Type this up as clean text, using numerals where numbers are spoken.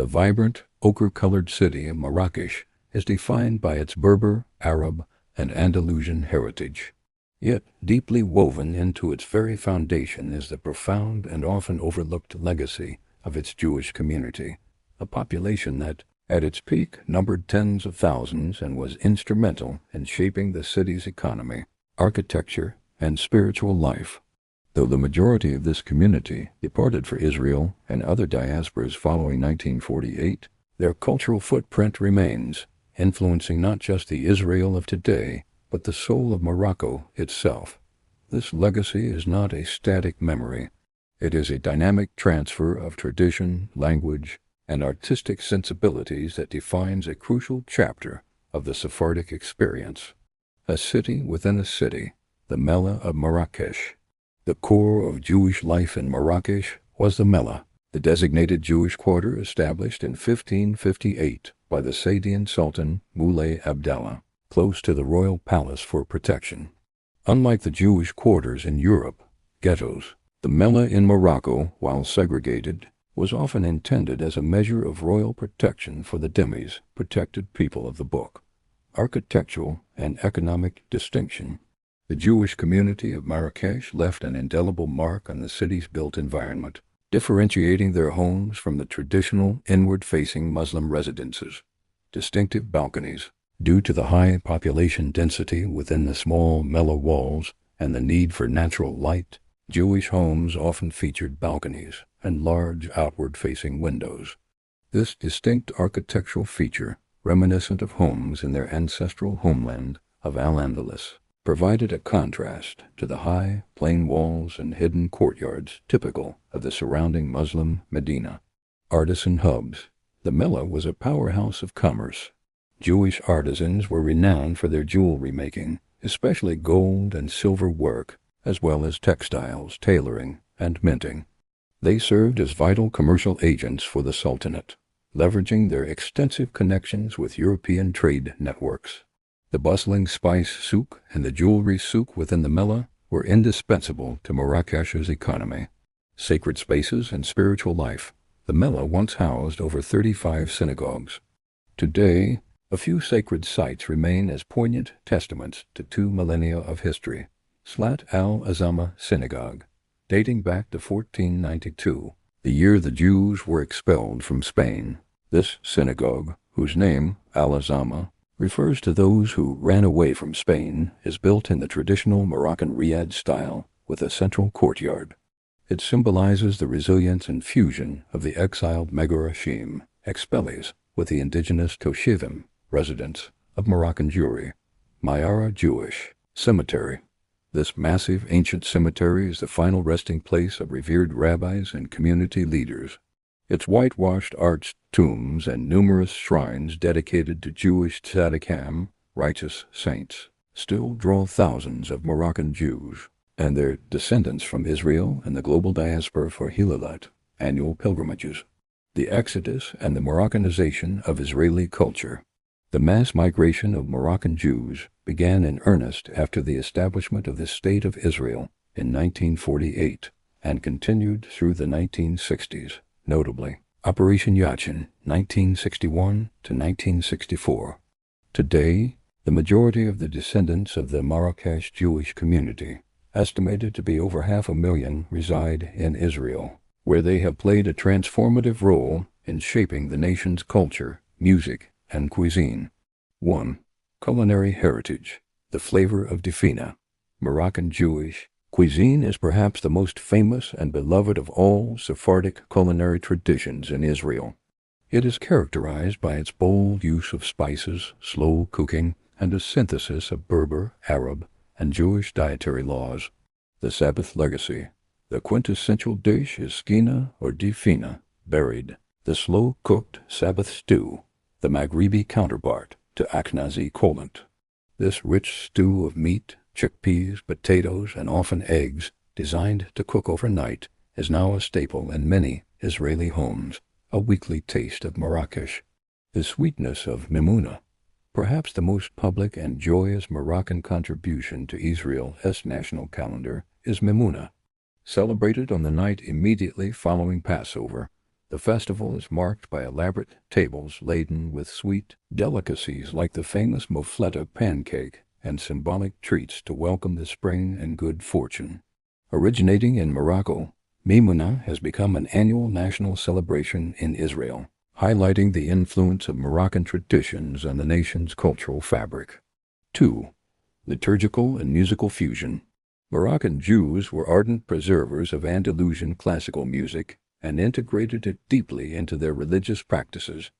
The vibrant, ochre-colored city of Marrakech is defined by its Berber, Arab, and Andalusian heritage. Yet, deeply woven into its very foundation is the profound and often overlooked legacy of its Jewish community, a population that, at its peak, numbered tens of thousands and was instrumental in shaping the city's economy, architecture, and spiritual life. Though the majority of this community departed for Israel and other diasporas following 1948, their cultural footprint remains, influencing not just the Israel of today, but the soul of Morocco itself. This legacy is not a static memory. It is a dynamic transfer of tradition, language, and artistic sensibilities that defines a crucial chapter of the Sephardic experience. A city within a city, the Mellah of Marrakech. The core of Jewish life in Marrakech was the Mellah, the designated Jewish quarter established in 1558 by the Saadian Sultan Moulay Abdallah, close to the royal palace for protection. Unlike the Jewish quarters in Europe, ghettos, the Mellah in Morocco, while segregated, was often intended as a measure of royal protection for the dhimmis, protected people of the book. Architectural and economic distinction. The Jewish community of Marrakech left an indelible mark on the city's built environment, differentiating their homes from the traditional inward-facing Muslim residences. Distinctive balconies. Due to the high population density within the small Mellah walls and the need for natural light, Jewish homes often featured balconies and large outward-facing windows. This distinct architectural feature, reminiscent of homes in their ancestral homeland of Al-Andalus, provided a contrast to the high, plain walls and hidden courtyards typical of the surrounding Muslim Medina. Artisan hubs. The Mellah was a powerhouse of commerce. Jewish artisans were renowned for their jewelry making, especially gold and silver work, as well as textiles, tailoring, and minting. They served as vital commercial agents for the Sultanate, leveraging their extensive connections with European trade networks. The bustling spice souk and the jewelry souk within the Mellah were indispensable to Marrakech's economy. Sacred spaces and spiritual life. The Mellah once housed over 35 synagogues. Today, a few sacred sites remain as poignant testaments to 2 millennia of history. Slat Al Azama Synagogue, dating back to 1492, the year the Jews were expelled from Spain. This synagogue, whose name, Al Azama, refers to those who ran away from Spain, is built in the traditional Moroccan riad style with a central courtyard. It symbolizes the resilience and fusion of the exiled Megarashim, expellees, with the indigenous Toshivim, residents of Moroccan Jewry. Miara Cemetery. This massive ancient cemetery is the final resting place of revered rabbis and community leaders. Its whitewashed arched tombs and numerous shrines dedicated to Jewish tzaddikim, righteous saints, still draw thousands of Moroccan Jews and their descendants from Israel and the global diaspora for Hilulot, annual pilgrimages. The exodus and the Moroccanization of Israeli culture. The mass migration of Moroccan Jews began in earnest after the establishment of the State of Israel in 1948 and continued through the 1960s, notably Operation Yachin, 1961 to 1964. Today, the majority of the descendants of the Marrakech Jewish community, estimated to be over 500,000, reside in Israel, where they have played a transformative role in shaping the nation's culture, music, and cuisine. 1. Culinary heritage. The flavor of Dfina. Moroccan Jewish cuisine is perhaps the most famous and beloved of all Sephardic culinary traditions in Israel. It is characterized by its bold use of spices, slow cooking, and a synthesis of Berber, Arab, and Jewish dietary laws. The Sabbath legacy. The quintessential dish is Skhina or Dfina, buried, the slow-cooked Sabbath stew, the Maghribi counterpart to Ashkenazi kolant. This rich stew of meat, chickpeas, potatoes, and often eggs, designed to cook overnight, is now a staple in many Israeli homes, a weekly taste of Marrakech. The sweetness of Mimouna, perhaps the most public and joyous Moroccan contribution to Israel's national calendar, is Mimouna. Celebrated on the night immediately following Passover, The festival is marked by elaborate tables laden with sweet delicacies like the famous mofleta pancake and symbolic treats to welcome the spring and good fortune. Originating in Morocco, Mimouna has become an annual national celebration in Israel, highlighting the influence of Moroccan traditions on the nation's cultural fabric. 2. Liturgical and musical fusion. Moroccan Jews were ardent preservers of Andalusian classical music and integrated it deeply into their religious practices.